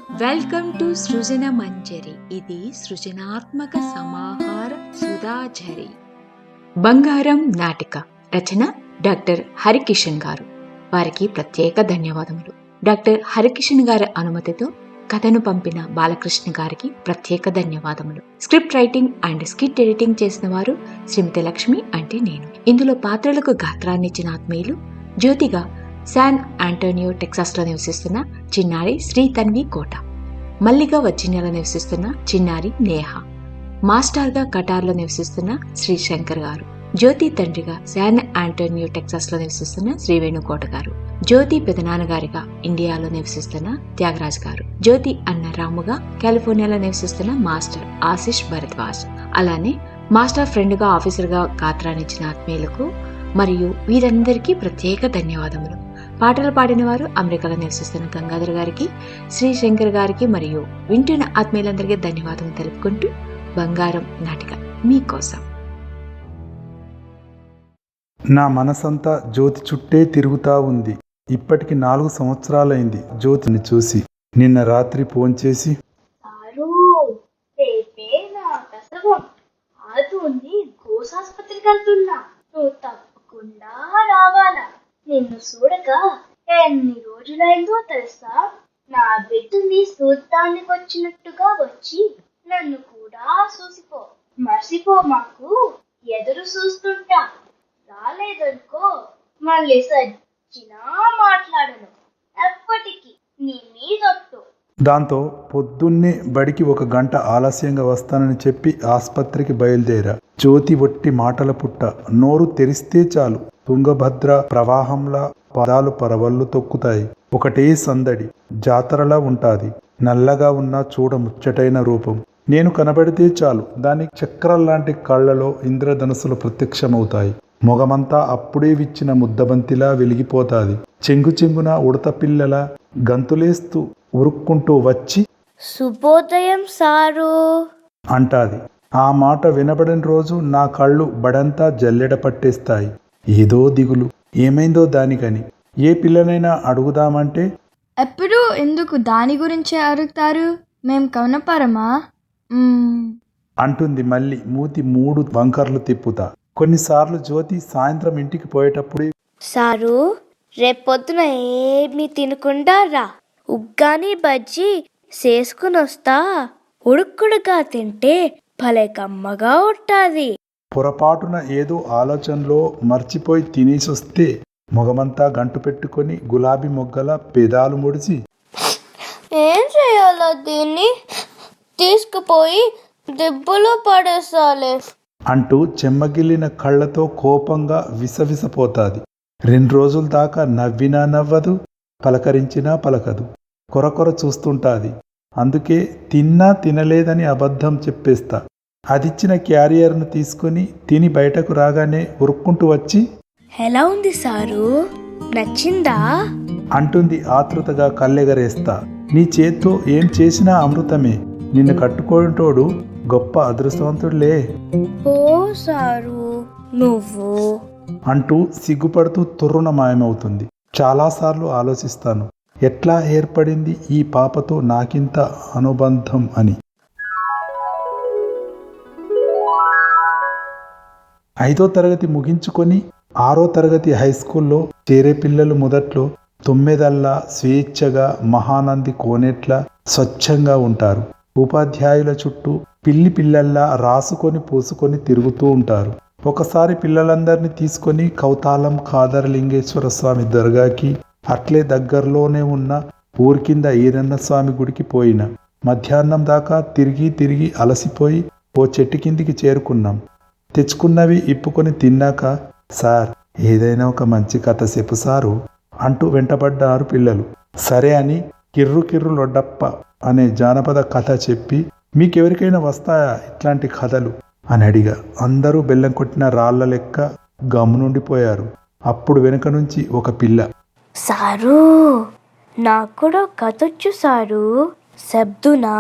Welcome to సృజన మంజరి. ఇది సృజనాత్మక సమాహార సుధాఝరి. బంగారం నాటిక రచన డాక్టర్ హరికిషన్ గారు. వారికి ప్రత్యేక ధన్యవాదములు. డాక్టర్ హరికిషన్ గారి అనుమతితో కథను పంపిన బాలకృష్ణ గారికి ప్రత్యేక ధన్యవాదములు. Script writing and skit editing చేసిన వారు శ్రీమతి లక్ష్మి అంటే నేను. ఇందులో పాత్రలకు గాత్రాన్నిచ్చిన ఆత్మీయులు జ్యోతిగా శాన్ ఆంటోనియో టెక్సాస్లో నివసిస్తున్న చిన్నారి శ్రీ తన్వి కోట, మల్లిగా వర్జీనియాలో నివసిస్తున్న చిన్నారి నేహ, మాస్టర్గా కటార్లో నివసిస్తున్న శ్రీ శంకర్ గారు, జ్యోతి తండ్రిగా శాన్ ఆంటోనియో టెక్సాస్లో నివసిస్తున్న శ్రీ వేణుకోట గారు, జ్యోతి పెదనాన్నగారిగా ఇండియాలో నివసిస్తున్న త్యాగరాజ్ గారు, జ్యోతి అన్న రాముగా కాలిఫోర్నియాలో నివసిస్తున్న మాస్టర్ ఆశిష్ భరద్వాజ్, అలానే మాస్టర్ ఫ్రెండ్గా ఆఫీసర్గా గాత్రాన్నిచ్చిన ఆత్మీయులకు మరియు వీరందరికీ ప్రత్యేక ధన్యవాదములు. పాటలు పాడిన వారు అమెరికాలో నివసిస్తున్న గంగాధర్ గారికి, శ్రీ శంకర్ గారికి మరియు వింటున్న ఆత్మీయులందరికీ ధన్యవాదం తెలుపుకుంటూ బంగారం నాటిక మీకోసం. నా మనసంతా జ్యోతి చుట్టే తిరుగుతా ఉంది. ఇప్పటికి 4 సంవత్సరాలైంది జ్యోతిని చూసి. నిన్న రాత్రి ఫోన్ చేసి, రేపే నా ప్రసవం, ఆదుంది గోసాస్పత్రికి వెళ్తున్నా, నువ్వు తప్పకుండా రావాలా. నిన్ను చూడక ఎన్ని రోజులైందో తెలుసా. నా బిడ్డని చూడ్డానికి వచ్చినట్టుగా వచ్చి నన్ను కూడా చూసిపో. మర్చిపో, మాకు ఎదురు చూస్తుంటా. రాలేదనుకో మళ్ళీ సచ్చినా మాట్లాడను. ఎప్పటికీ నీ మీదొట్టు. దాంతో పొద్దున్నే బడికి 1 గంట ఆలస్యంగా వస్తానని చెప్పి ఆస్పత్రికి బయలుదేరా. జ్యోతి ఒట్టి మాటల పుట్ట. నోరు తెరిస్తే చాలు తుంగభద్ర ప్రవాహంలా పదాలు పరవళ్ళు తొక్కుతాయి. ఒకటే సందడి, జాతరలా ఉంటాది. నల్లగా ఉన్న చూడ ముచ్చటైన రూపం. నేను కనబడితే చాలు దాని చక్రాల్లాంటి కళ్ళలో ఇంద్రధనుసులు ప్రత్యక్షమవుతాయి. మొగమంతా అప్పుడే విచ్చిన ముద్దబంతిలా వెలిగిపోతాది. చెంగు చెంగున ఉడత పిల్లల గంతులేస్తూ ఉరుక్కుంటూ వచ్చి, శుభోదయం సారు అంటాది. ఆ మాట వినబడిన రోజు నా కళ్ళు బడంతా జల్లెడ పట్టేస్తాయి. ఏదో దిగులు, ఏమైందో దానికని. ఏ పిల్లనైనా అడుగుదామంటే, ఎప్పుడు ఎందుకు దాని గురించే అడుగుతారు, మేం కవనపరమా అంటుంది మళ్ళీ మూతి 3 వంకర్లు తిప్పుతా. కొన్నిసార్లు జ్యోతి సాయంత్రం ఇంటికి పోయేటప్పుడు, సారు రేపొద్దున ఏమి తినకుండా రా, ఉగ్గాని బజ్జీ చేసుకుని వస్తా. ఉడుక్కుడుగా తింటే భలే కమ్మగా ఉంటాది. పొరపాటున ఏదో ఆలోచనలో మర్చిపోయి తినేసొస్తే మొగమంతా గంటు పెట్టుకొని గులాబీ మొగ్గల పెదాలు ముడిచి, ఏం చేయాలో దీన్ని తీసుకుపోయి దెబ్బలో పడేసాలే అంటూ చెమ్మగిల్లిన కళ్ళతో కోపంగా విసవిసపోతాది. 2 రోజుల దాకా నవ్వినా నవ్వదు, పలకరించినా పలకదు. కొరకొర చూస్తుంటాది. అందుకే తిన్నా తినలేదని అబద్ధం చెప్పేస్తా. అదిచ్చిన క్యారియర్ను తీసుకుని తిని బయటకు రాగానే ఉరుక్కుంటూ వచ్చి, ఎలా ఉంది సారు, నచ్చిందా అంటుంది ఆతృతగా కళ్ళెగరేస్తా. నీ చేత్తో ఏం చేసినా అమృతమే. నిన్ను కట్టుకోటోడు గొప్ప అదృష్టవంతుడులే ఓ సారు నువ్వు అంటూ సిగ్గుపడుతూ తుర్రున మాయమవుతుంది. చాలాసార్లు ఆలోచిస్తాను, ఎట్లా ఏర్పడింది ఈ పాపతో నాకింత అనుబంధం అని. 5వ తరగతి ముగించుకొని 6వ తరగతి హైస్కూల్లో చేరే పిల్లలు మొదట్లో తొమ్మిదల్లా స్వేచ్ఛగా మహానంది కోనేట్లా స్వచ్ఛంగా ఉంటారు. ఉపాధ్యాయుల చుట్టూ పిల్లి పిల్లల్లా రాసుకొని పూసుకొని తిరుగుతూ ఉంటారు. ఒకసారి పిల్లలందరినీ తీసుకొని కౌతాలం కాదరలింగేశ్వర స్వామి దర్గాకి, అట్లే దగ్గరలోనే ఉన్న ఊరి కింద ఈరన్న స్వామి గుడికి పోయిన. మధ్యాహ్నం దాకా తిరిగి అలసిపోయి ఓ చెట్టు కిందికి చేరుకున్నాం. తెచ్చుకున్నవి ఇప్పుకొని తిన్నాక, సార్ ఏదైనా ఒక మంచి కథ చెప్పు సారు అంటూ వెంటబడ్డారు పిల్లలు. సరే అని కిర్రు లొడ్డప్ప అనే జానపద కథ చెప్పి, మీకెవరికైనా వస్తాయా ఇట్లాంటి కథలు అని అడిగా. అందరూ బెల్లం కొట్టిన రాళ్ల లెక్క గమ్మునుండిపోయారు. అప్పుడు వెనుక నుంచి ఒక పిల్ల, సారు నాకు కూడా కథొచ్చు సారు, శబ్దునా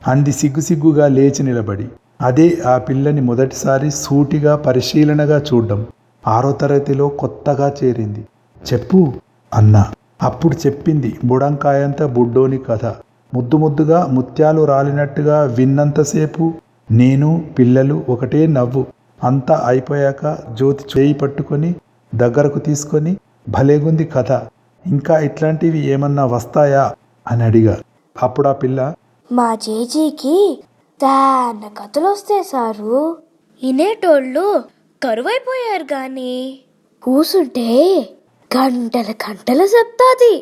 అంది సిగ్గుగా లేచి నిలబడి. అదే ఆ పిల్లని మొదటిసారి సూటిగా పరిశీలనగా చూడ్డం. 6వ తరగతిలో కొత్తగా చేరింది. చెప్పు అన్నా. అప్పుడు చెప్పింది బుడంకాయంత బుడ్డోని కథ. ముద్దు ముద్దుగా ముత్యాలు రాలినట్టుగా విన్నంతసేపు నేను పిల్లలు ఒకటే నవ్వు. అంతా అయిపోయాక జ్యోతి చేయి పట్టుకొని దగ్గరకు తీసుకొని, భలేగుంది కథ, ఇంకా ఇట్లాంటివి ఏమన్నా వస్తాయా అని అడిగా. అప్పుడు ఆ పిల్ల, మా జేజీకి దాన్న కథలు వస్తాయి సారు. వినేటోళ్ళు కరువైపోయారు గాని కూసుంటే గంటల గంటలు చెప్తాది,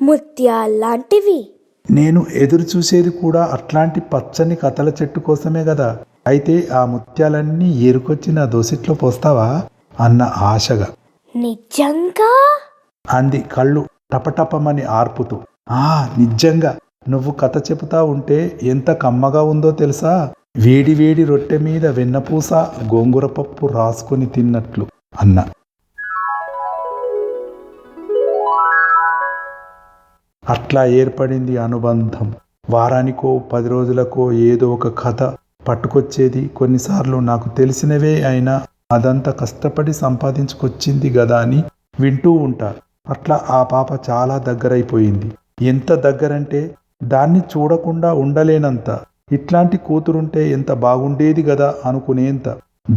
ముత్యాల్లాంటివి. నేను ఎదురు చూసేది కూడా అట్లాంటి పచ్చని కథల చెట్టు కోసమే కదా. అయితే ఆ ముత్యాలన్నీ ఏరుకొచ్చి నా దోసిట్లో పోస్తావా అన్న ఆశగా. నిజంగా? అంది కళ్ళు టపటపమని ఆర్పుతూ. నిజంగా. నువ్వు కథ చెబుతా ఉంటే ఎంత కమ్మగా ఉందో తెలుసా, వేడి వేడి రొట్టె మీద వెన్నపూస గోంగూర పప్పు రాసుకొని తిన్నట్లు అన్న. అట్లా ఏర్పడింది అనుబంధం. వారానికో 10 రోజులకో ఏదో ఒక కథ పట్టుకొచ్చేది. కొన్నిసార్లు నాకు తెలిసినవే అయినా అదంతా కష్టపడి సంపాదించుకొచ్చింది గదా అని వింటూ ఉంటారు. అట్లా ఆ పాప చాలా దగ్గరైపోయింది. ఎంత దగ్గరంటే దాన్ని చూడకుండా ఉండలేనంత. ఇట్లాంటి కూతురుంటే ఎంత బాగుండేది గదా అనుకునేంత.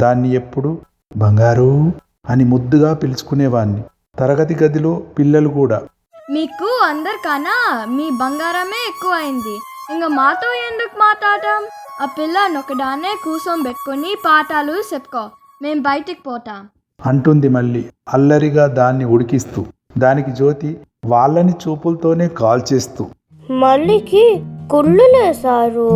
దాన్ని ఎప్పుడు బంగారు అని ముద్దుగా పిలుచుకునేవాణ్ణి. తరగతి గదిలో పిల్లలు కూడా, మీకు అందరికన్నా మీ బంగారమే ఎక్కువ అయింది, ఇంకా మాతో ఎందుకు మాట్లాడటం? ఆ పిల్ల నొక్కడానే కూసోబెట్టుకొని పాఠాలు చెప్పుకో, మేం బయటికి పోతాం అంటుంది మళ్ళీ అల్లరిగా దాన్ని ఉడికిస్తూ. దానికి జ్యోతి వాళ్ళని చూపులతోనే కాల్ చేస్తూ, మళ్ళీకి కుళ్ళులే సారు,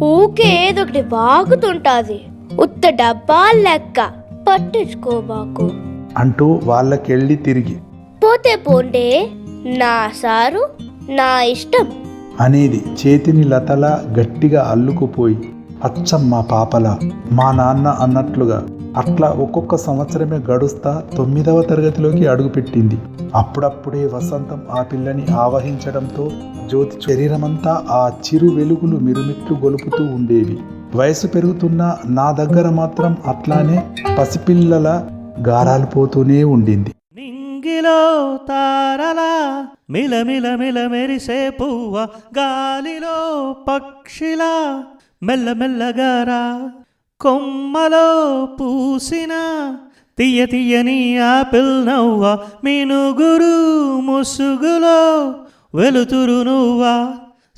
ఊకే ఏదొకటి వాగుతుంటాది, ఉత్త డబ్బా లెక్క, పట్టించుకోబాకు అంటూ వాళ్ళకెళ్ళి తిరిగి, పోతే పోండే నా సారు, నా ఇష్టం అనేది చేతిని లతలా గట్టిగా అల్లుకుపోయి. అచ్చం మా పాపలా, మా నాన్న అన్నట్లుగా. అట్లా ఒక్కొక్క సంవత్సరమే గడుస్తా 9వ తరగతిలోకి అడుగుపెట్టింది. అప్పుడప్పుడే వసంతం ఆ పిల్లని ఆవహించడంతో జ్యోతి శరీరమంతా ఆ చిరు వెలుగులు మిరుమిట్లు గొలుపుతూ ఉండేవి. వయసు పెరుగుతున్న నా దగ్గర మాత్రం అట్లానే పసిపిల్లల గారాలు పోతూనే ఉండింది. నింగిలో తారలా మిలమిల మిల మెరిసే పువ్వ, గాలిలో పక్షిలా మెల్లమెల్లగారా, కొమ్మలో పూసిన తీయ తీయని ఆపిల్ నవ్వ, మినుగురు ముసుగులో వెలుతురు నువ్వా,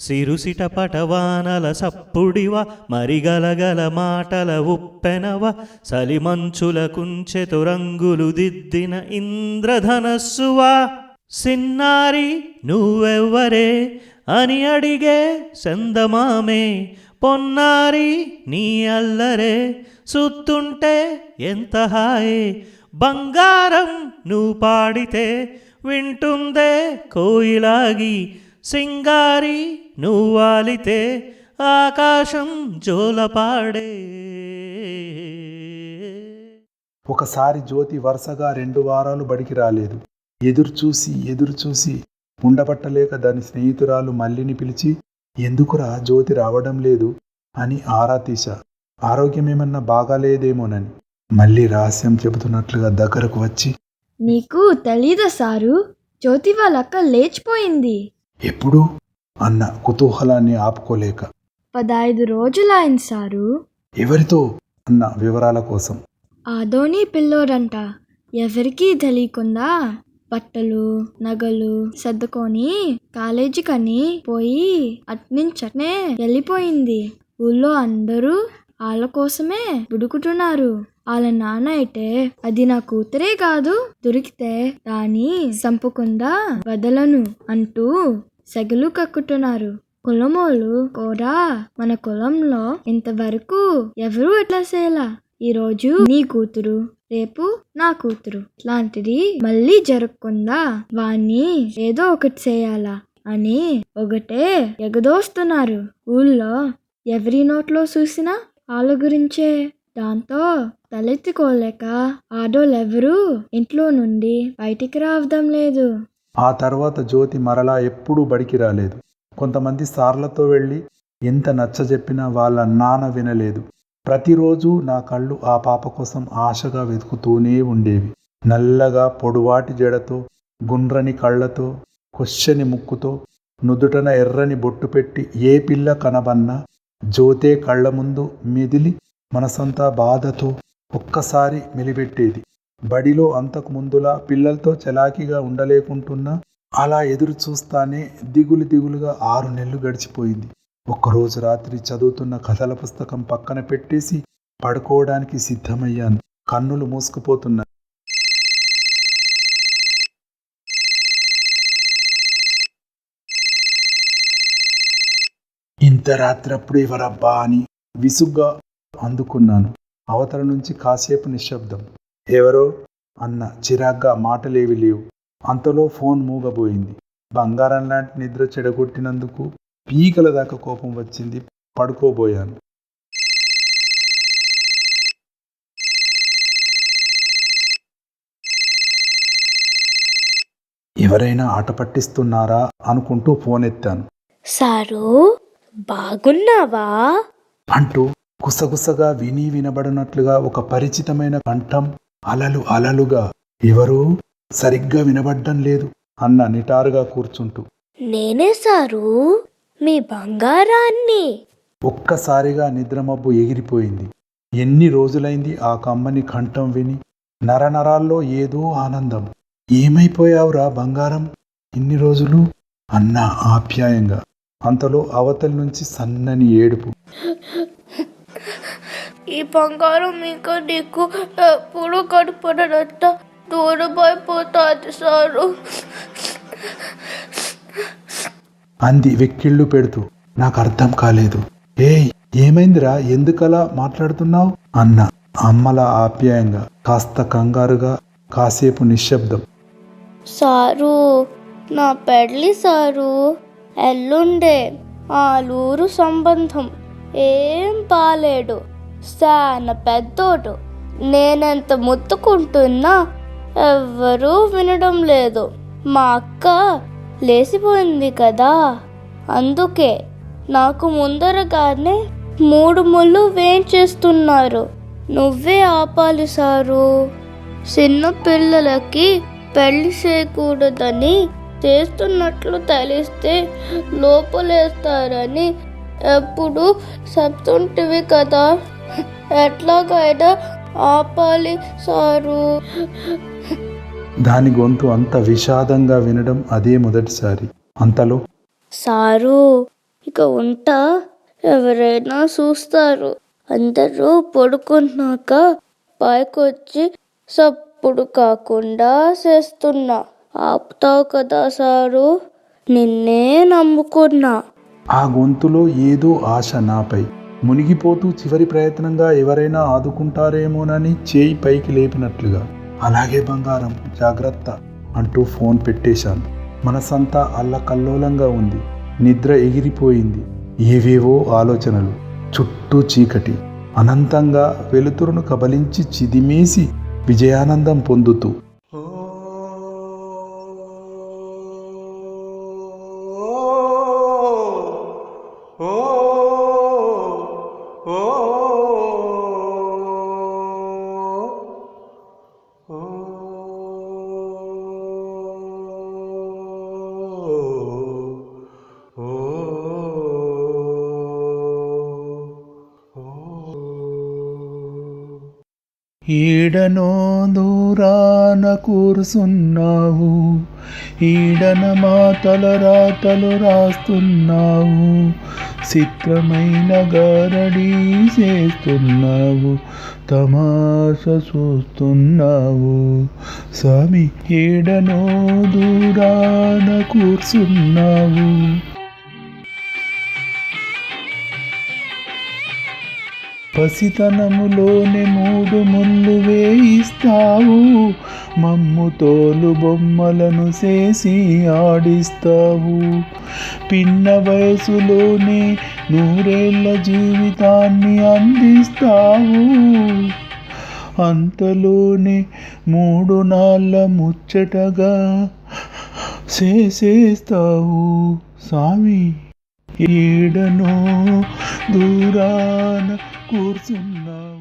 సిరుసిట పటవానల సప్పుడివా, మరిగలగల మాటల ఉప్పెనవ, సలిమంచుల కుంచెతు రంగులు దిద్దిన ఇంద్రధనస్సువా, సిన్నారి నువ్వెవ్వరే అని అడిగే చందమామే, పొన్నారి నీ అల్లరే సుత్తుంటే ఎంత హాయే, బంగారం నువ్వు పాడితే వింటుందే కోయిలాగి, సింగారి నువ్వాలితే ఆకాశం జోలపాడే. ఒకసారి జ్యోతి వరుసగా 2 వారాలు బడికి రాలేదు. ఎదురుచూసి ఉండబట్టలేక దాని స్నేహితురాలు మల్లిని పిలిచి, ఎందుకురా జ్యోతి రావడం లేదు అని ఆరా తీశా. ఆరోగ్యమేమన్నా బాగాలేదేమోనని. మళ్ళీ రహస్యం చెబుతున్నట్లుగా దగ్గరకు వచ్చి, నీకు తెలీదా సారు, జ్యోతి వాళ్ళ అక్క లేచిపోయింది. ఎప్పుడు అన్న కుతూహలాన్ని ఆపుకోలేక. 15 రోజులైంది సారు. ఎవరితో అన్న వివరాల కోసం. ఆదోని పిల్లోడంట. ఎవరికీ తెలియకుండా బట్టలు నగలు సర్దుకొని కాలేజీకని పోయి అట్నుంచట్నే వెళ్ళిపోయింది. ఊళ్ళో అందరూ వాళ్ళ కోసమే బుడుకుతున్నారు. వాళ్ళ నాన్న అయితే అది నా కూతురే కాదు, దొరికితే దాన్ని చంపకుండా వదలను అంటూ సెగలు కక్కుతున్నారు. కులమోళ్ళు కూడా మన కులంలో ఇంతవరకు ఎవరూ ఎట్లా చేయాల. ఈరోజు నీ కూతురు, రేపు నా కూతురు, లాంటిది మళ్ళీ జరగకుండా వాణ్ణి ఏదో ఒకటి చేయాలా అని ఒకటే ఎగదోస్తున్నారు. ఊళ్ళో ఎవరి నోట్లో చూసినా వాళ్ళ గురించే. దాంతో తలెత్తుకోలేక ఆడోళ్ళెవరూ ఇంట్లో నుండి బయటికి రావడం లేదు. ఆ తర్వాత జ్యోతి మరలా ఎప్పుడూ బడికి రాలేదు. కొంతమంది సార్లతో వెళ్ళి ఎంత నచ్చజెప్పినా వాళ్ళ నాన్న వినలేదు. ప్రతిరోజు నా కళ్ళు ఆ పాప కోసం ఆశగా వెతుకుతూనే ఉండేవి. నల్లగా పొడువాటి జడతో, గుండ్రని కళ్ళతో, కొచ్చని ముక్కుతో, నుదుటన ఎర్రని బొట్టు పెట్టి ఏ పిల్ల కనబన్నా జ్యోతే కళ్ళ ముందు మెదిలి మనసంతా బాధతో ఒక్కసారి మెలిపెట్టేది. బడిలో అంతకు ముందులా పిల్లలతో చలాకీగా ఉండలేకుంటున్నా అలా ఎదురు చూస్తానే దిగులుగా 6 నెలలు గడిచిపోయింది. ఒక్కరోజు రాత్రి చదువుతున్న కథల పుస్తకం పక్కన పెట్టేసి పడుకోవడానికి సిద్ధమయ్యాను. కన్నులు మూసుకుపోతున్నాయి. ఇంత రాత్రప్పుడు ఎవరబ్బా అని విసుగ్గా అందుకున్నాను. అవతల నుంచి కాసేపు నిశ్శబ్దం. ఎవరో అన్న చిరాగ్గా, మాటలేవి లేవు. అంతలో ఫోన్ మూగబోయింది. బంగారం లాంటి నిద్ర చెడగొట్టినందుకు పీకల దాకా కోపం వచ్చింది. పడుకోబోయాను. ఎవరైనా ఆట పట్టిస్తున్నారా అనుకుంటూ ఫోన్ ఎత్తాను. సారు బాగున్నావా అంటూ గుసగుసగా వినబడినట్లుగా ఒక పరిచితమైన కంఠం అలలుగా, ఎవరూ సరిగ్గా వినబడ్డం లేదు అన్న నిటారుగా కూర్చుంటూ. నేనే సారు, మీ బంగారాన్ని. ఒక్కసారిగా నిద్రమబ్బు ఎగిరిపోయింది. ఎన్ని రోజులైంది ఆ కమ్మని కంఠం విని. నరనరాల్లో ఏదో ఆనందం. ఏమైపోయావురా బంగారం ఇన్ని రోజులు అన్న ఆప్యాయంగా. అంతలో అవతల నుంచి సన్నని ఏడుపు. ఈ బంగారం ఇంకా నీకు ఎప్పుడు కనపడనంత దూరమైపోతాది సారు అంది వెక్కిళ్ళు పెడుతూ. నాకు అర్థం కాలేదు. ఏమైందిరా, ఎందుకలా మాట్లాడుతున్నావు అన్న అమ్మల ఆప్యాయంగా. కాస్త కంగారుగా కాసేపు నిశ్శబ్దం. సారు, నా పెళ్ళి సారు ఎల్లుండే. ఆలూరు సంబంధం ఏం బాలేడు, చాలా పెద్దోడు. నేనెంత ముత్తుకుంటున్నా ఎవ్వరూ వినడం లేదు. మా అక్క లేచిపోయింది కదా, అందుకే నాకు ముందరగానే 3 ముళ్ళు వేయించేస్తున్నారు. నువ్వే ఆపాలి సారు. చిన్న పిల్లలకి పెళ్లి చేయకూడదని చేస్తున్నట్లు తెలిస్తే లోపలేస్తారని ఎప్పుడు చెప్తుంటివి కదా, ఎట్లాగైనా ఆపాలి సారు. దాని గొంతు అంత విషాదంగా వినడం అదే మొదటిసారి. అంతలో సారు ఇక ఉంటా, ఎవరైనా చూస్తారు. అందరూ పడుకున్నాక పైకొచ్చి సప్పుడు కాకుండా చేస్తున్నా. ఆపుతావు కదా సారు, నిన్నే నమ్ముకున్నా. ఆ గొంతులో ఏదో ఆశ నాపై. మునిగిపోతూ చివరి ప్రయత్నంగా ఎవరైనా ఆదుకుంటారేమోనని చేయి పైకి లేపినట్లుగా. అలాగే బంగారం, జాగ్రత్త అంటూ ఫోన్ పెట్టేశాను. మనసంతా అల్లకల్లోలంగా ఉంది. నిద్ర ఎగిరిపోయింది. ఏవేవో ఆలోచనలు. చుట్టూ చీకటి. అనంతంగా వెలుతురును కబలించి చిదిమేసి విజయానందం పొందుతూ. ఈడనో దూరాన కూర్చున్నావు, ఈడన మాటల రాతలు రాస్తున్నావు, చిత్రమైన గారడీ చేస్తున్నావు, తమాష చూస్తున్నావు. స్వామి, ఈడనో దూరాన కూర్చున్నావు. పసితనములోనే 3 ముళ్ళు వేయిస్తావు, మమ్ము తోలు బొమ్మలను చేసి ఆడిస్తావు. పిన్న వయసులోనే 100 ఏళ్ల జీవితాన్ని అందిస్తావు, అంతలోనే 3 నాళ్ళ ముచ్చటగా చేసేస్తావు. స్వామి, ఈడనో దూరాన కూర్చున్నావు.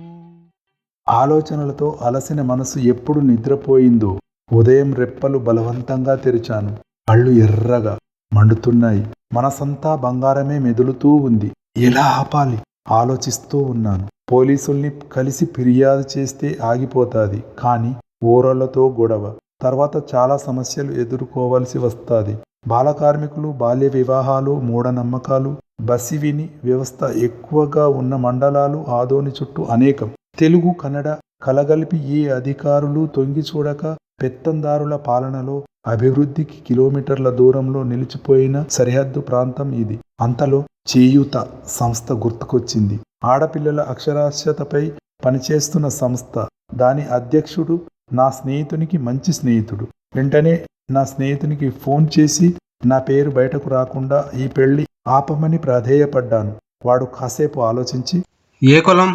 ఆలోచనలతో అలసిన మనసు ఎప్పుడు నిద్రపోయిందో. ఉదయం రెప్పలు బలవంతంగా తెరిచాను. కళ్ళు ఎర్రగా, మండుతున్నాయి. మనసంతా బంగారమే మెదులుతూ ఉంది. ఎలా ఆపాలి ఆలోచిస్తూ ఉన్నాను. పోలీసుల్ని కలిసి ఫిర్యాదు చేస్తే ఆగిపోతాది, కానీ ఊరళ్లతో గొడవ, తర్వాత చాలా సమస్యలు ఎదుర్కోవలసి వస్తుంది. బాలకార్మికులు, బాల్య వివాహాలు, మూఢనమ్మకాలు, బసివిని వ్యవస్థ ఎక్కువగా ఉన్న మండలాలు ఆదోని చుట్టూ అనేకం. తెలుగు, కన్నడ కలగలిపి ఏ అధికారులు తొంగి చూడక పెత్తందారుల పాలనలో అభివృద్ధికి కిలోమీటర్ల దూరంలో నిలిచిపోయిన సరిహద్దు ప్రాంతం ఇది. అంతలో చేయూత సంస్థ గుర్తుకొచ్చింది. ఆడపిల్లల అక్షరాస్యతపై పనిచేస్తున్న సంస్థ. దాని అధ్యక్షుడు నా స్నేహితునికి మంచి స్నేహితుడు. వెంటనే నా స్నేహితునికి ఫోన్ చేసి నా పేరు బయటకు రాకుండా ఈ పెళ్లి ఆపమని ప్రాధేయపడ్డాను. వాడు కాసేపు ఆలోచించి, ఏ కులం?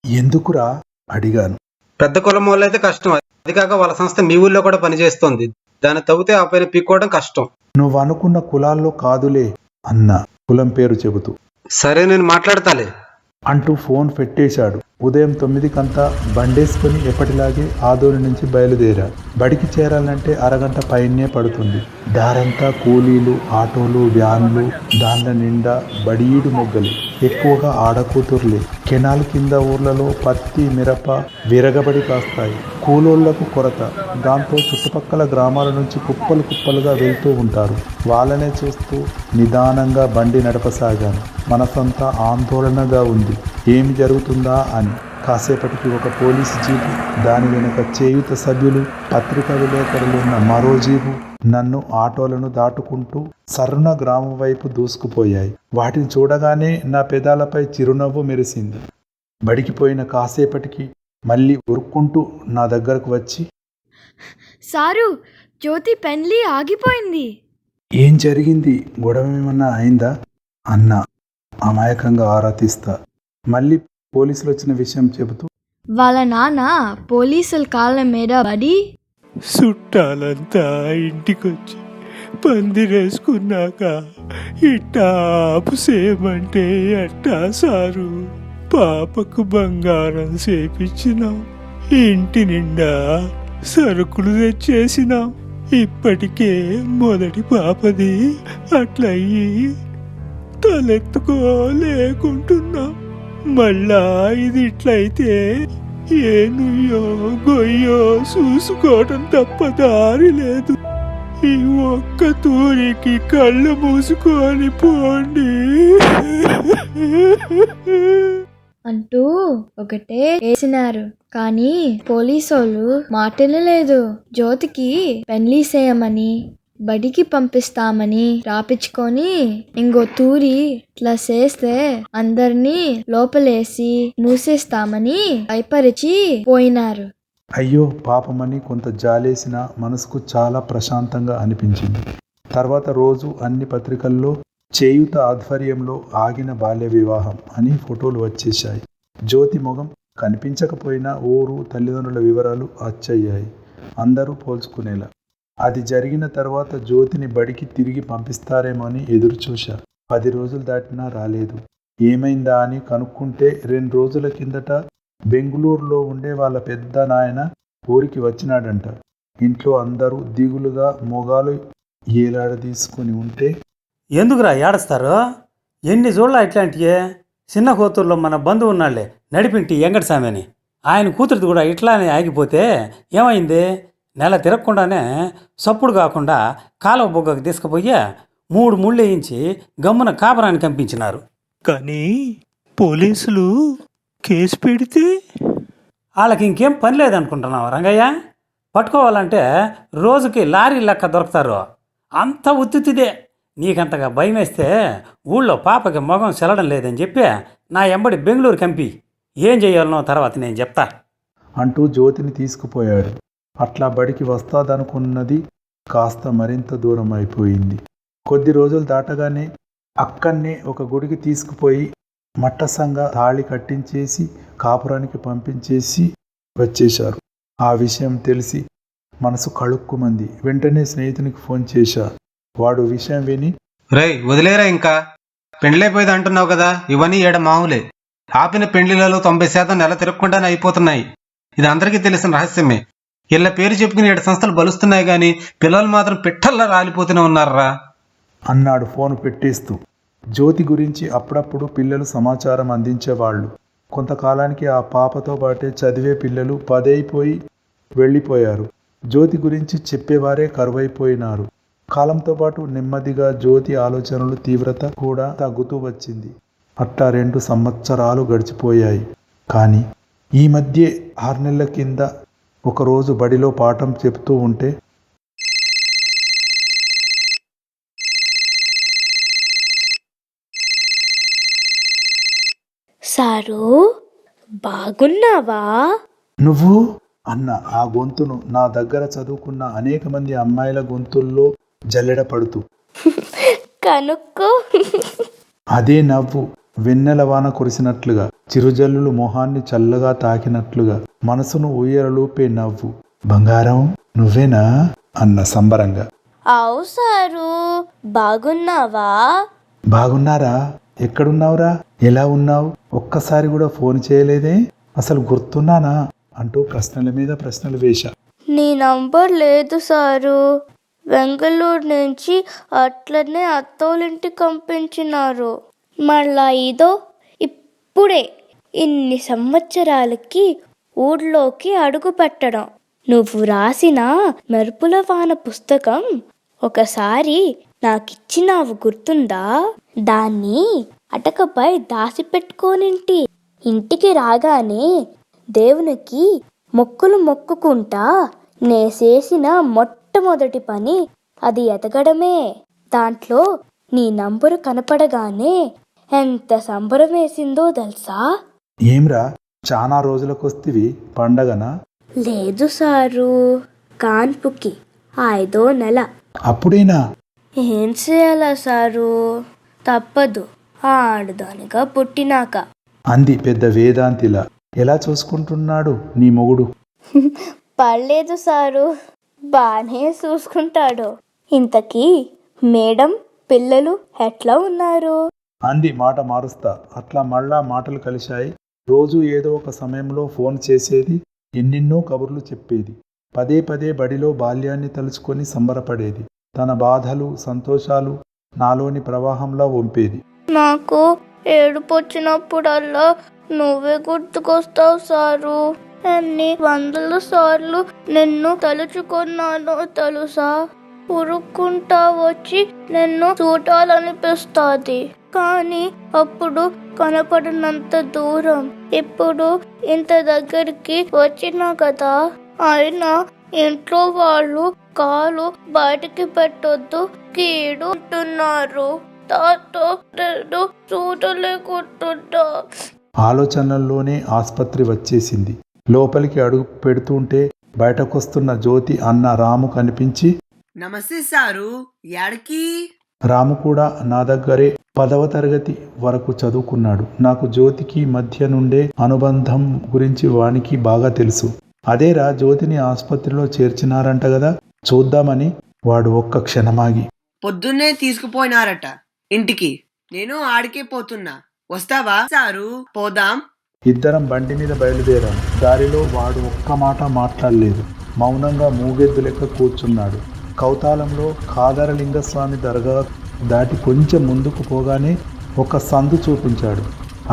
ఎందుకురా అడిగాను. పెద్ద కులం వాళ్ళైతే కష్టం, అది కాక వాళ్ళ సంస్థ మీ ఊళ్ళో కూడా పనిచేస్తోంది. దాన్ని తవ్వితే ఆ పైన పీక్కోవడం కష్టం. నువ్వు అనుకున్న కులాల్లో కాదులే అన్నా కులం పేరు చెబుతూ. సరే, నేను మాట్లాడతాలే అంటూ ఫోన్ పెట్టేశాడు. ఉదయం 9కంతా బండేసుకుని ఎప్పటిలాగే ఆదోని నుంచి బయలుదేరా. బడికి చేరాలంటే అరగంట పైనే పడుతుంది. దారంతా కూలీలు, ఆటోలు, వ్యాన్లు, దాన్ల నిండా బడీడు మొగ్గలు, ఎక్కువగా ఆడకూతుర్లే. కెనాల్ కింద ఊర్లలో పత్తి, మిరప విరగబడి కాస్తాయి. కూలోళ్లకు కొరత. దాంతో చుట్టుపక్కల గ్రామాల నుంచి కుప్పలు కుప్పలుగా వెళ్తూ ఉంటారు. వాళ్ళనే చూస్తూ నిదానంగా బండి నడపసాగాను. మనసంతా ఆందోళనగా ఉంది. ఏమి జరుగుతుందా అని. కాసేపటికి ఒక పోలీసు జీపు, దాని వెనుక చేయూత సభ్యులు, పత్రికా విలేకరులు ఉన్న మరో జీపు నన్ను ఆటోలను దాటుకుంటూ సర్రున గ్రామం వైపు దూసుకుపోయాయి. వాటిని చూడగానే నా పెదాలపై చిరునవ్వు మెరిసింది. బడికి పోయిన కాసేపటికి మళ్ళీ ఉరుక్కుంటూ నా దగ్గరకు వచ్చి, సారు, జ్యోతి పెళ్లి ఆగిపోయింది. ఏం జరిగింది? గొడవ ఏమన్నా అయిందా అన్నా అమాయకంగా ఆరా తీస్తా. మళ్ళీ పోలీసులు వచ్చిన విషయం చెబుతూ, వాళ్ళ నాన్న పోలీసుల కాళ్ళ మీద పడి చుట్టాలంతా ఇంటికొచ్చి పందిరేసుకున్నాక ఇట్టా ఆపు చేయమంటే ఎట్టా సారు? పాపకు బంగారం చేపించినాం, ఇంటి నిండా సరుకులు తెచ్చేసినాం. ఇప్పటికే మొదటి పాపది అట్లయ్యి తలెత్తుకోలేకుంటున్నాం. మళ్ళా ఇది ఇట్లయితే ఏ నుయ్యో గొయ్యో చూసుకోవటం తప్ప దారి లేదు. ఈ ఒక్క తూరికి కళ్ళు మూసుకొని పోండి అంటూ ఒకటే వేసినారు. కానీ పోలీసోళ్ళు మాటనలేదు. జ్యోతికి పెళ్లి చేయమని, బడికి పంపిస్తామని రాపించుకొని ఇంకో తూరి ఇట్లా చేస్తే అందరినీ లోపలేసి మూసేస్తామని భయపరిచి పోయినారు. అయ్యో పాపమని కొంత జాలేసిన మనసుకు చాలా ప్రశాంతంగా అనిపించింది. తర్వాత రోజు అన్ని పత్రికల్లో చేయూత ఆధ్వర్యంలో ఆగిన బాల్య వివాహం అని ఫోటోలు వచ్చేశాయి. జ్యోతి మొగం కనిపించకపోయినా ఊరు, తల్లిదండ్రుల వివరాలు అచ్చయ్యాయి. అందరూ పోల్చుకునేలా. అది జరిగిన తర్వాత జ్యోతిని బడికి తిరిగి పంపిస్తారేమో అని ఎదురు చూశా. 10 రోజులు దాటినా రాలేదు. ఏమైందా అని కనుక్కుంటే 2 రోజుల కిందట బెంగుళూరులో ఉండే వాళ్ళ పెద్ద నాయన ఊరికి వచ్చినాడంట. ఇంట్లో అందరూ దిగులుగా మొగాలు ఏలాడదీసుకొని ఉంటే, ఎందుకురా ఏడుస్తారు? ఎన్ని చూడలా ఇట్లాంటియే. చిన్న కూతుర్లో మన బంధువు ఉన్నాళ్లే నడిపింటి వెంకటస్వామి అని, ఆయన కూతురిది కూడా ఇట్లానే ఆగిపోతే ఏమైంది? నెల తిరగకుండానే సప్పుడు కాకుండా కాలువ బొగ్గకు తీసుకుపోయి 3 ముళ్ళు వేయించి గమ్మున కాపురాన్ని కంపించినారు. కానీ పోలీసులు కేసు పెడితే వాళ్ళకి ఇంకేం పని లేదనుకుంటున్నావు రంగయ్య? పట్టుకోవాలంటే రోజుకి లారీ లెక్క దొరుకుతారు. అంత ఉత్తుతిదే. నీకంతగా భయం వేస్తే ఊళ్ళో పాపకి మొగం చెల్లడం లేదని చెప్పి నా ఎంబడి బెంగళూరు కంపి ఏం చేయాలనో తర్వాత నేను చెప్తా అంటూ జ్యోతిని తీసుకుపోయాడు. అట్లా బడికి వస్తాదనుకున్నది కాస్త మరింత దూరం అయిపోయింది. కొద్ది రోజులు దాటగానే అక్కన్నే ఒక గుడికి తీసుకుపోయి మట్టసంగా తాళి కట్టించేసి కాపురానికి పంపించేసి వచ్చేశారు. ఆ విషయం తెలిసి మనసు కళుక్కుమంది. వెంటనే స్నేహితునికి ఫోన్ చేశా. వాడు విషయం విని, రేయ్ వదిలేరా, ఇంకా పెండ్లైపోయేది అంటున్నావు కదా, ఇవన్నీ ఏడ మామూలే. ఆపిన పెండ్లిలలో 90% నెల తిరగకుండానే అయిపోతున్నాయి. ఇది అందరికీ తెలిసిన రహస్యమే. ఇళ్ళ పేరు చెప్పుకుని 7 సంస్థలు బలుస్తున్నాయి, కానీ పిల్లలు మాత్రం పిట్టల్లా రాలిపోతూనే ఉన్నారా. అన్నాడు ఫోన్ పెట్టేస్తూ. జ్యోతి గురించి అప్పుడప్పుడు పిల్లలు సమాచారం అందించేవాళ్ళు. కొంతకాలానికి ఆ పాపతో పాటే చదివే పిల్లలు 10 అయిపోయి వెళ్ళిపోయారు. జ్యోతి గురించి చెప్పేవారే కరువైపోయినారు. కాలంతో పాటు నెమ్మదిగా జ్యోతి ఆలోచనలు తీవ్రత కూడా తగ్గుతూ వచ్చింది. అట్లా 2 సంవత్సరాలు గడిచిపోయాయి. కానీ ఈ మధ్య 6 నెలల కింద ఒకరోజు బడిలో పాఠం చెప్తూ ఉంటే సారు బాగున్నావా? నువ్వు అన్న ఆ గొంతును నా దగ్గర చదువుకున్న అనేక మంది అమ్మాయిల గొంతుల్లో జల్లెడ పడుతూ, కనుక్కో. అదే నవ్వు వెన్నెల వాన కురిసినట్లుగా, చిరుజల్లులు మొహాన్ని చల్లగా తాకినట్లుగా, మనసును ఊయరలూపే నవ్వు. బంగారం నువ్వేనా అన్న సంబరంగా. అవు సారు బాగున్నావా? బాగున్నారా? ఎక్కడున్నావురా? ఎలా ఉన్నావు? ఒక్కసారి కూడా ఫోన్ చేయలేదే? అసలు గుర్తున్నానా అంటూ ప్రశ్నల మీద ప్రశ్నలు వేశా. నీ నంబర్ లేదు సారు. బెంగళూరు నుంచి అట్లనే అత్తోలింటికి పంపించినారు. మళ్ళా ఇదో ఇప్పుడే ఇన్ని సంవత్సరాలకి ఊళ్ళోకి అడుగు పెట్టడం. నువ్వు రాసిన మెరుపుల వాన పుస్తకం ఒకసారి నాకిచ్చినావు గుర్తుందా? దాన్ని అటకపై దాచిపెట్టుకోనింటి. ఇంటికి రాగానే దేవునికి మొక్కులు మొక్కుకుంటా నే చేసిన మొట్టమొదటి పని అది ఎతకడమే. దాంట్లో నీ నంబరు కనపడగానే ఎంత సంబరం వేసిందో తెలుసా? ఏమ్రా చాలా రోజులకొస్తివి, పండగనా? లేదు సారు, కాన్పుకి 5వ నెల. అప్పుడేనా? ఏం చేయాలా సారు, తప్పదు ఆడదానిగా పుట్టినాక. అంది పెద్ద వేదాంతిలా. ఎలా చూసుకుంటున్నాడు నీ మొగుడు? పర్లేదు సారు, బానే చూసుకుంటాడు. ఇంతకీ మేడం పిల్లలు ఎట్లా ఉన్నారు? అంది మాట మారుస్తా. అట్లా మళ్ళా మాటలు కలిశాయి. రోజు ఏదో ఒక సమయంలో ఫోన్ చేసేది, ఎన్నెన్నో కబుర్లు చెప్పేది. పదే పదే బడిలో బాల్యాన్ని తలుచుకొని సంబరపడేది. తన బాధలు సంతోషాలు నాలోని ప్రవాహంలా వంపేది. నాకు ఏడుపు వచ్చినప్పుడల్లా నువ్వే గుర్తుకొస్తావు సారు. ఎన్ని 100 సార్లు నిన్ను తలుచుకున్నానో తెలుసా? ఉరుక్కుంటా వచ్చి నిన్ను చూడాలనిపిస్తాది. కానీ అప్పుడు కనపడినంత దూరం. ఇప్పుడు ఇంత దగ్గరికి వచ్చినా కదా. అయినా ఇంట్లో వాళ్ళు కాలు బయటికి పెట్టొద్దు కీడు అంటున్నారు. తాతో నేను చూడలేకుంటున్నా. ఆలోచనల్లోనే ఆస్పత్రి వచ్చేసింది. లోపలికి అడుగు పెడుతుంటే బయటకొస్తున్న జ్యోతి అన్న రాము కనిపించి, నమస్తే సారు, యాడికి? రాము కూడా నా దగ్గరే 10వ తరగతి వరకు చదువుకున్నాడు. నాకు జ్యోతికి మధ్య నుండే అనుబంధం గురించి వానికి బాగా తెలుసు. అదేరా జ్యోతిని ఆసుపత్రిలో చేర్చినారంట కదా, చూద్దామని. వాడు ఒక్క క్షణమాగి, పొద్దున్నే తీసుకుపోయినారట ఇంటికి. నేను ఆడికే పోతున్నా, వస్తావా సారు? పోదాం. ఇద్దరం బండి మీద బయలుదేరాం. దారిలో వాడు ఒక్క మాట మాట్లాడలేదు. మౌనంగా మూగెద్దు లెక్క కూర్చున్నాడు. కౌతాలంలో కాదరలింగస్వామి దర్గా దాటి కొంచెం ముందుకు పోగానే ఒక సందు చూపించాడు.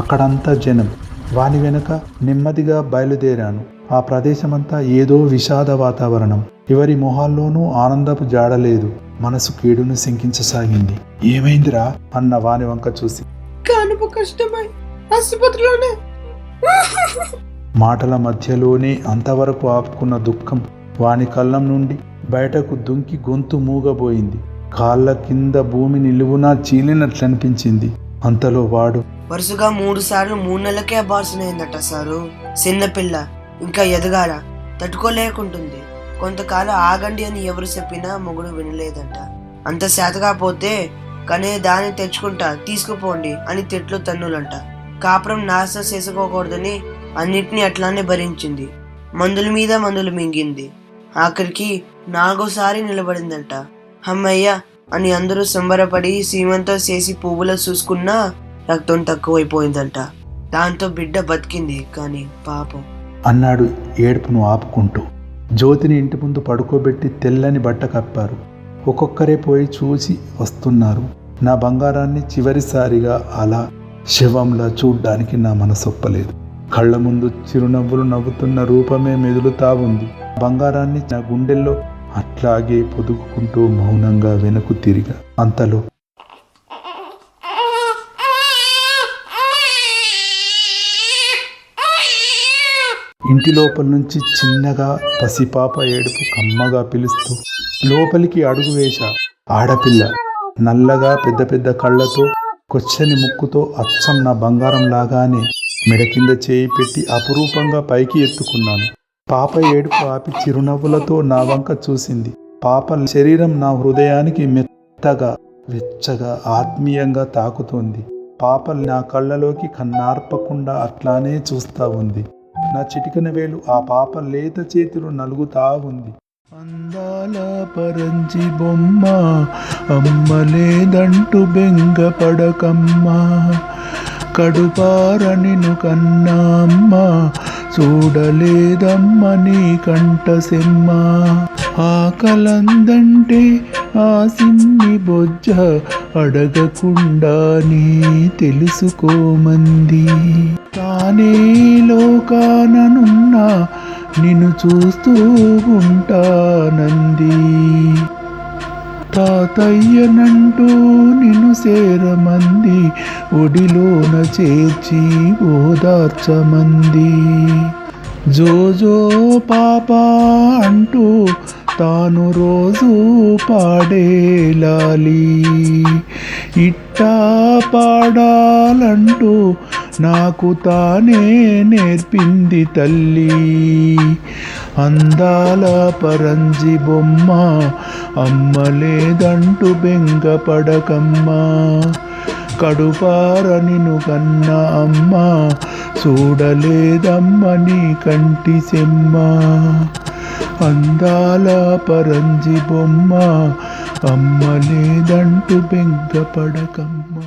అక్కడంతా జనం. వాని వెనుక నెమ్మదిగా బయలుదేరాను. ఆ ప్రదేశమంతా ఏదో విషాద వాతావరణం. ఎవరి మొహాల్లోనూ ఆనందపు జాడలేదు. మనసు కీడును శంకించసాగింది. ఏమైందిరా అన్న వాని వంక చూసి, కానుపు కష్టమై ఆసుపత్రిలోనే. మాటల మధ్యలోనే అంతవరకు ఆపుకున్న దుఃఖం వాని కళ్ళం నుండి బయటకు దుంకి గొంతు మూగబోయింది. కాళ్ళ కింద భూమి నిలువునా చీలినట్లనిపించింది. అంతలో వాడు, వరుసగా 3 సార్లు 3 నెలలకే అబార్షన్ అయిందట సారు. చిన్నపిల్ల ఇంకా ఎదగాల, తట్టుకోలేకుంటుంది. కొంతకాలం ఆగండి అని ఎవరు చెప్పినా మొగుడు వినలేదంట. అంత శాతకపోతే కనే దాన్ని తెచ్చుకుంటా తీసుకుపోండి అని తిట్లు తన్నులంట. కాపురం నాశనం చేసుకోకూడదని అన్నిటినీ అట్లానే భరించింది. మందుల మీద మందులు మింగింది. ఆఖరికి 4వసారి నిలబడిందంట. అమ్మయ్య అని అందరూ సంబరపడి సీమంతో చేసి పువ్వులో చూసుకున్నా రక్తం తక్కువైపోయిందంట. దాంతో బిడ్డ బతికింది. కానీ పాపం అన్నాడు ఏడుపును ఆపుకుంటూ. జ్యోతిని ఇంటి ముందు పడుకోబెట్టి తెల్లని బట్ట కప్పారు. ఒక్కొక్కరే పోయి చూసి వస్తున్నారు. నా బంగారాన్ని చివరిసారిగా అలా శవంలా చూడ్డానికి నా మనసొప్పలేదు. కళ్ళ ముందు చిరునవ్వులు నవ్వుతున్న రూపమే మెదులుతా ఉంది. బంగారాన్ని నా గుండెల్లో అట్లాగే పొదుగుకుంటూ మౌనంగా వెనక్కు తిరిగా. అంతలో ఇంటి లోపల నుంచి చిన్నగా పసిపాప ఏడుపు కమ్మగా పిలుస్తూ లోపలికి అడుగు వేశా. ఆడపిల్ల, నల్లగా పెద్ద పెద్ద కళ్ళతో, కొచ్చని ముక్కుతో, అచ్చం నా బంగారం లాగానే మెడ కింద చేయి పెట్టి అపురూపంగా పైకి ఎత్తుకున్నాను. పాప ఏడుపు ఆపి చిరునవ్వులతో నా వంక చూసింది. పాప శరీరం నా హృదయానికి మెత్తగా, వెచ్చగా, ఆత్మీయంగా తాకుతోంది. పాప నా కళ్ళలోకి కన్నార్పకుండా అట్లానే చూస్తా ఉంది. నా చిటికన వేలు ఆ పాప లేత చేతిలో నలుగుతా ఉంది. అందాల పరంజి బొమ్మ, అమ్మ లేదంటూ బెంగ పడకమ్మా, కడుపార నిన్ను కన్నామ్మ, చూడలేదమ్మ నీ కంట సెమ్మ, ఆకలందంటే ఆ సిన్ని బొజ్జ, అడగకుండా నీ తెలుసుకోమంది, తానే లోకాననున్నా నిన్ను చూస్తూ ఉంటానంది, తాతయ్యనంటూ నిన్ను సేరమంది, ఒడిలోన చేర్చి ఓదార్చమంది, జోజో పాప అంటూ తాను రోజు పాడేలాలి, ఇట్టా పాడాలంటూ నాకు తానే నేర్పింది తల్లి, అందాల పరంజి బొమ్మ, అమ్మ లేదంటూ బెంగ పడకమ్మా, కడుపార నిన్ను కన్న అమ్మ, చూడలేదమ్మ నీ కంటి సెమ్మ, అందాల పరంజి బొమ్మ, అమ్మ లేదంటూ బెంగ పడకమ్మా.